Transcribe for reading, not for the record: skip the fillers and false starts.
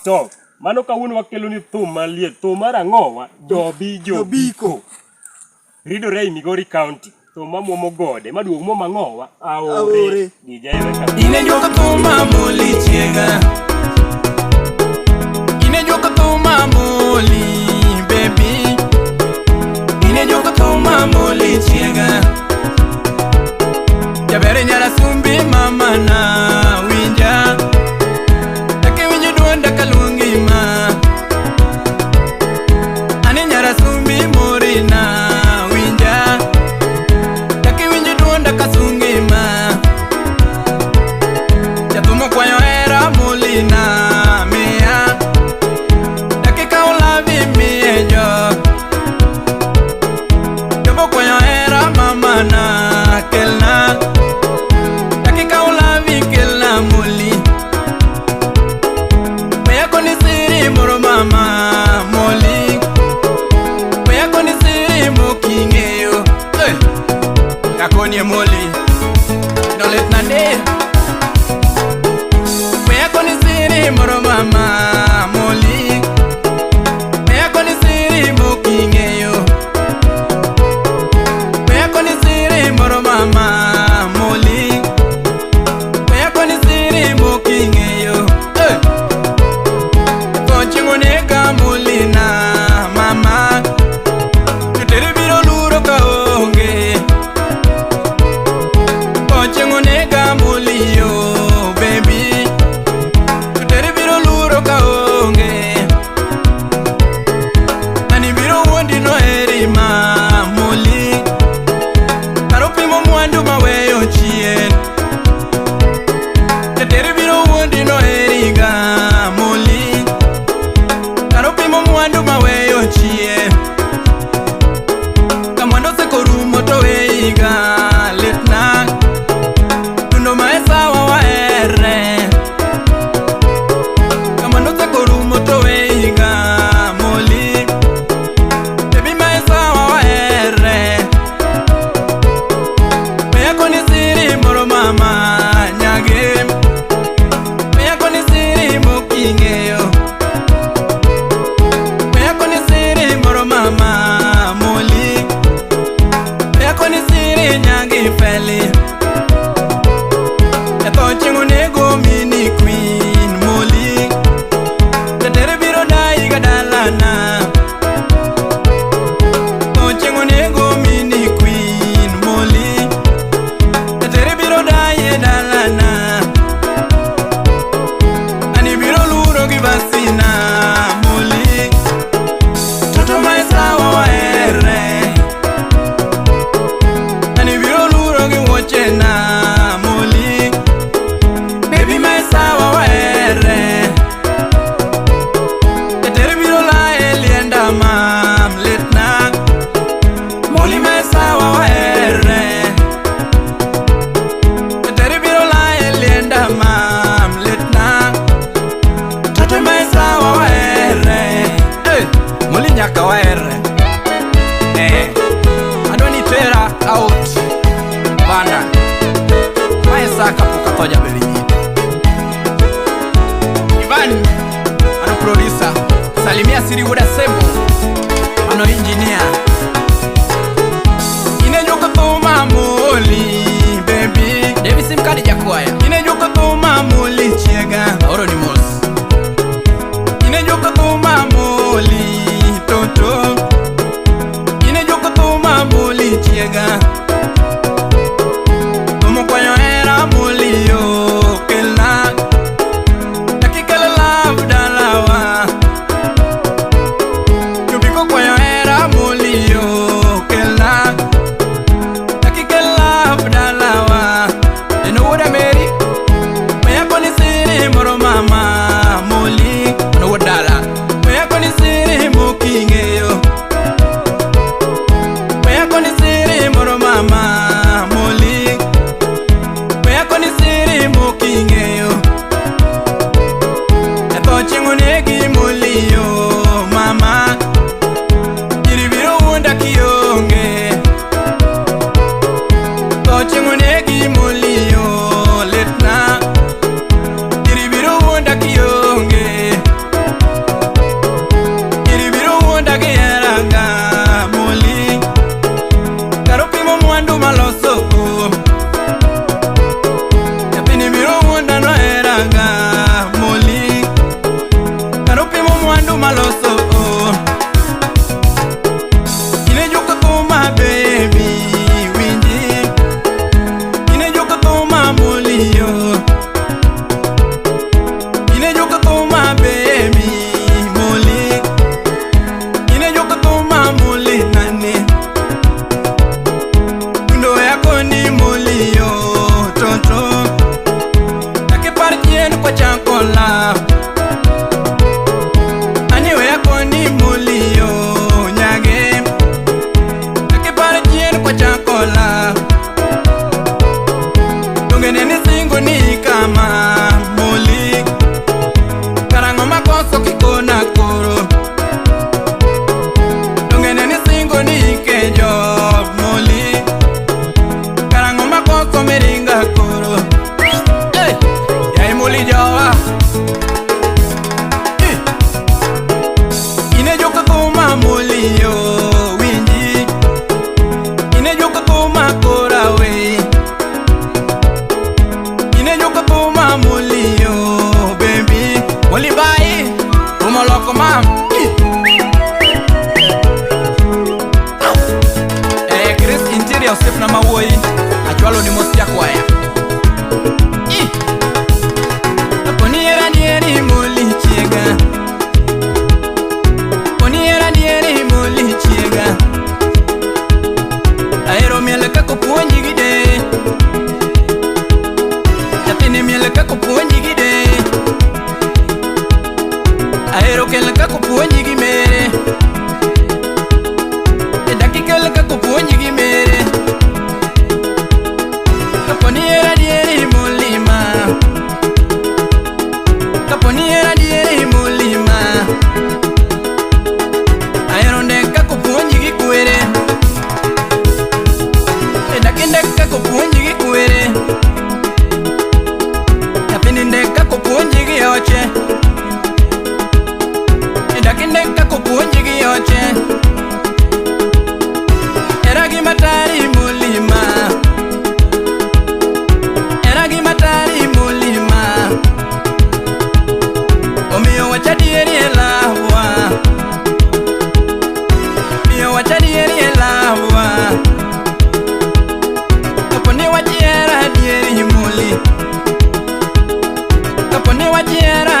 To mano kawuono wakelo ni thum maliet, thum mar ang'owa, Jobiko. Ridore ei Migori County, thum mamuomo gode, maduog muomo ang'owa, aore. Inejuka thum mamoli chiega, inejuka thum mamoli baby, inejuka thum mamoli chiega, jabere nyara sumbi mama na winja, dake winjo duonda kaluongi ma, ani nyara sumbi mori na winja, dake winjo duonda kasungi ma, jatumo kwayo era mulina mia, dake kaulavi mie jo, jobo kwayo era mama na kelna, dake kaulavi kelna muli, mea koni siri moro mama moli, mea koni siri mokingeyo, kakoni e moli, dolet nande, mea koni siri moro mama moli, mea koni siri mokingeyo, mea koni siri moro mama moli, mea koni siri mokingeyo, konchingo nega molina mama, tutere biro luro kaonge, konchingo nega moliyo baby, tutere biro luro kaonge, ani biro wondi no eri ma moli, karo pimo mwandu maweyo chien, tutere biro wondi no eri ga moli, karo pimo mwandu maweyo chien, kamwando seko rumo to weiga litna, tundo maesa wa ere, kamwando seko rumo to weiga moli, baby maesa wa ere, mea koni siri moro mama nyage, mea koni siri mokingeyo, mea koni siri moro mama moli, mea koni siri nyage feli, eto chingo nego mini queen moli, tetere biro dai gadalana, to chingo nego mini queen moli, tetere biro dai dalana, ani biro luro givasina moli, toto maesa wa ere, ani biro luro giwochena moli, baby maesa wa ere, tetere biro la elienda mam litna, moli maesa wa ere, tetere biro la elienda mam litna, toto maesa wa ere, moli nyaka wa ere, adoni tera out, bana, maesa kapuka toja belijite, Ivan, ano producer, salimia siri wuda sebo, ano engineer, inejuka thuma moli, baby, David Simkadi Jakwaya, inejuka thuma moli chiega, oro ni mos, inejuka thuma moli, toto, inejuka thuma moli chiega, tumo kwayo era moli yo kelna, dakikala love dalawa, Jobiko kwayo era kaponi wachiera